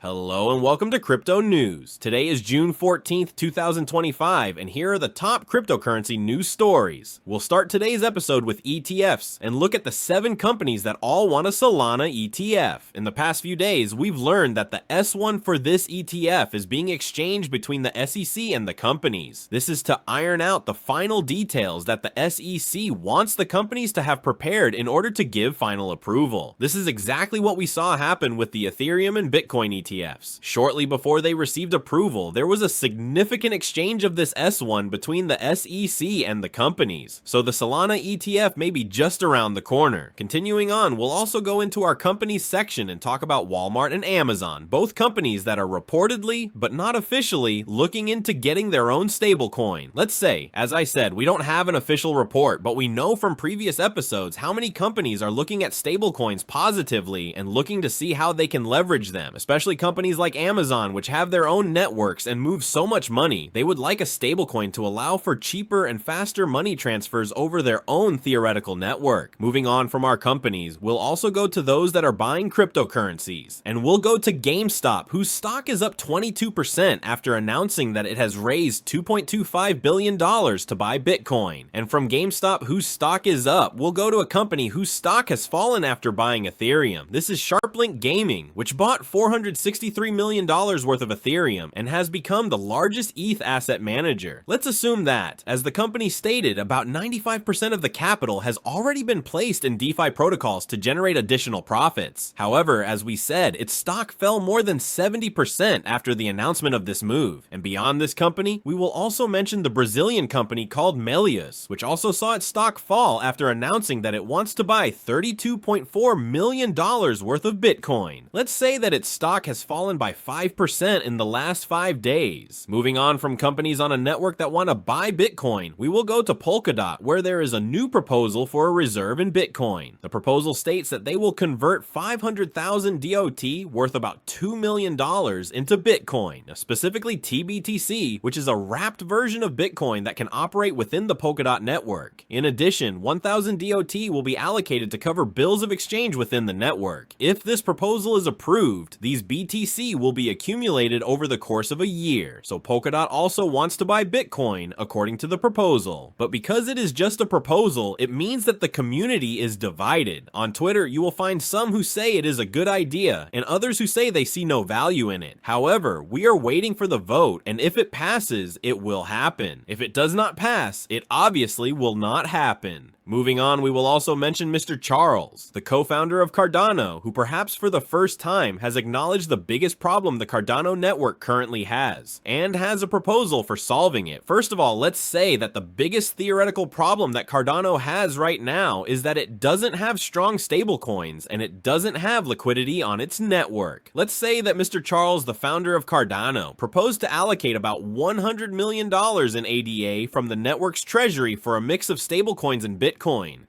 Hello and welcome to Crypto News. Today is June 14th, 2025, and here are the top cryptocurrency news stories. We'll start today's episode with ETFs and look at the 7 companies that all want a Solana ETF. In the past few days, we've learned that the S1 for this ETF is being exchanged between the SEC and the companies. This is to iron out the final details that the SEC wants the companies to have prepared in order to give final approval. This is exactly what we saw happen with the Ethereum and Bitcoin ETFs. Shortly before they received approval, there was a significant exchange of this S1 between the SEC and the companies, so the Solana ETF may be just around the corner. Continuing on, we'll also go into our companies section and talk about Walmart and Amazon, both companies that are reportedly, but not officially, looking into getting their own stablecoin. Let's say, as I said, we don't have an official report, but we know from previous episodes how many companies are looking at stablecoins positively and looking to see how they can leverage them, especially companies like Amazon, which have their own networks and move so much money. They would like a stablecoin to allow for cheaper and faster money transfers over their own theoretical network. Moving on from our companies, we'll also go to those that are buying cryptocurrencies. And we'll go to GameStop, whose stock is up 22% after announcing that it has raised $2.25 billion to buy Bitcoin. And from GameStop, whose stock is up, we'll go to a company whose stock has fallen after buying Ethereum. This is SharpLink Gaming, which bought $463 million worth of Ethereum and has become the largest ETH asset manager. Let's assume that, as the company stated, about 95% of the capital has already been placed in DeFi protocols to generate additional profits. However, as we said, its stock fell more than 70% after the announcement of this move. And beyond this company, we will also mention the Brazilian company called Meliuz, which also saw its stock fall after announcing that it wants to buy $32.4 million worth of Bitcoin. Let's say that its stock has fallen by 5% in the last 5 days. Moving on from companies on a network that want to buy Bitcoin, we will go to Polkadot, where there is a new proposal for a reserve in Bitcoin. The proposal states that they will convert 500,000 DOT, worth about $2 million, into Bitcoin, specifically TBTC, which is a wrapped version of Bitcoin that can operate within the Polkadot network. In addition, 1,000 DOT will be allocated to cover bills of exchange within the network. If this proposal is approved, these BTC will be accumulated over the course of a year, so Polkadot also wants to buy Bitcoin according to the proposal. But because it is just a proposal, it means that the community is divided. On Twitter, you will find some who say it is a good idea, and others who say they see no value in it. However, we are waiting for the vote, and if it passes, it will happen. If it does not pass, it obviously will not happen. Moving on, we will also mention Mr. Charles, the co-founder of Cardano, who perhaps for the first time has acknowledged the biggest problem the Cardano network currently has, and has a proposal for solving it. First of all, let's say that the biggest theoretical problem that Cardano has right now is that it doesn't have strong stablecoins, and it doesn't have liquidity on its network. Let's say that Mr. Charles, the founder of Cardano, proposed to allocate about $100 million in ADA from the network's treasury for a mix of stablecoins and Bitcoin.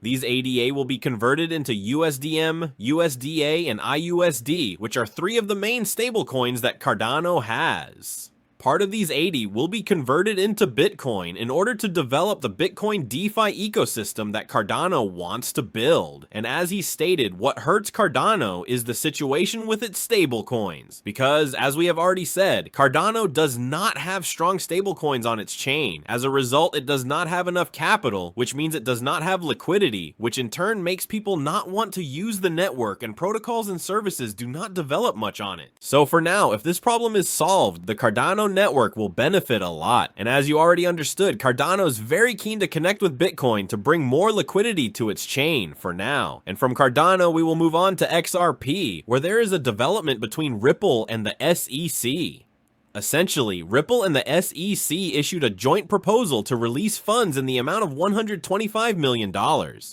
These ADA will be converted into USDM, USDA, and IUSD, which are 3 of the main stablecoins that Cardano has. Part of these 80 will be converted into Bitcoin in order to develop the Bitcoin DeFi ecosystem that Cardano wants to build. And as he stated, what hurts Cardano is the situation with its stablecoins. Because, as we have already said, Cardano does not have strong stablecoins on its chain. As a result, it does not have enough capital, which means it does not have liquidity, which in turn makes people not want to use the network, and protocols and services do not develop much on it. So for now, if this problem is solved, the Cardano network will benefit a lot. And as you already understood, Cardano is very keen to connect with Bitcoin to bring more liquidity to its chain for now. And from Cardano, we will move on to XRP, where there is a development between Ripple and the SEC. Essentially, Ripple and the SEC issued a joint proposal to release funds in the amount of $125 million.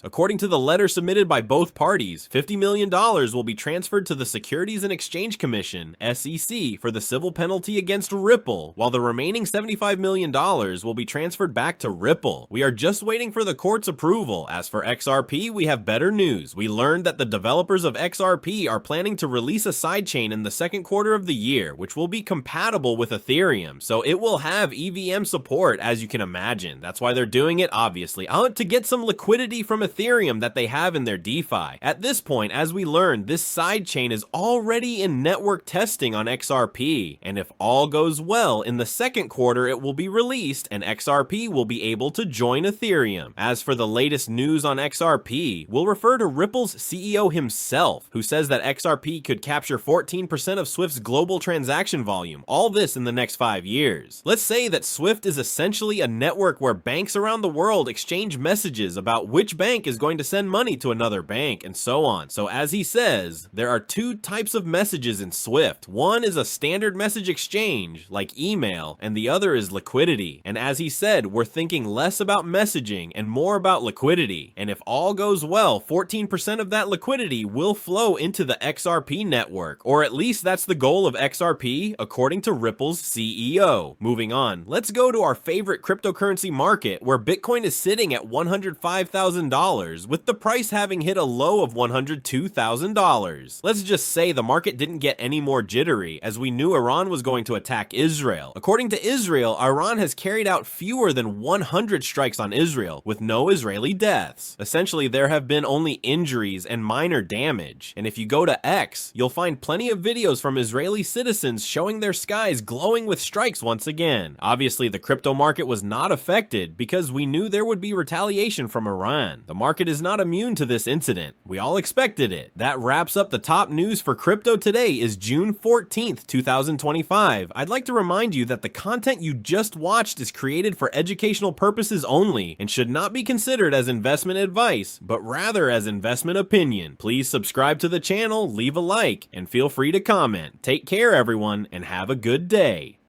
According to the letter submitted by both parties, $50 million will be transferred to the Securities and Exchange Commission, SEC, for the civil penalty against Ripple, while the remaining $75 million will be transferred back to Ripple. We are just waiting for the court's approval. As for XRP, we have better news. We learned that the developers of XRP are planning to release a sidechain in the second quarter of the year, which will be compatible compatible with Ethereum, so it will have EVM support, as you can imagine. That's why they're doing it, obviously, to get some liquidity from Ethereum that they have in their DeFi. At this point, as we learned, this sidechain is already in network testing on XRP, and if all goes well, in the second quarter it will be released and XRP will be able to join Ethereum. As for the latest news on XRP, we'll refer to Ripple's CEO himself, who says that XRP could capture 14% of Swift's global transaction volume, all this in the next 5 years. Let's say that Swift is essentially a network where banks around the world exchange messages about which bank is going to send money to another bank, and so on. So as he says, there are two types of messages in Swift. One is a standard message exchange, like email, and the other is liquidity. And as he said, we're thinking less about messaging and more about liquidity. And if all goes well, 14% of that liquidity will flow into the XRP network, or at least that's the goal of XRP, according to Ripple's CEO. Moving on, let's go to our favorite cryptocurrency market, where Bitcoin is sitting at $105,000, with the price having hit a low of $102,000. Let's just say the market didn't get any more jittery, as we knew Iran was going to attack Israel. According to Israel, Iran has carried out fewer than 100 strikes on Israel, with no Israeli deaths. Essentially, there have been only injuries and minor damage. And if you go to X, you'll find plenty of videos from Israeli citizens showing their skies glowing with strikes once again. Obviously, the crypto market was not affected because we knew there would be retaliation from Iran. The market is not immune to this incident. We all expected it. That wraps up the top news for crypto. Today is June 14th, 2025. I'd like to remind you that the content you just watched is created for educational purposes only and should not be considered as investment advice, but rather as investment opinion. Please subscribe to the channel, leave a like, and feel free to comment. Take care, everyone, and have a good day.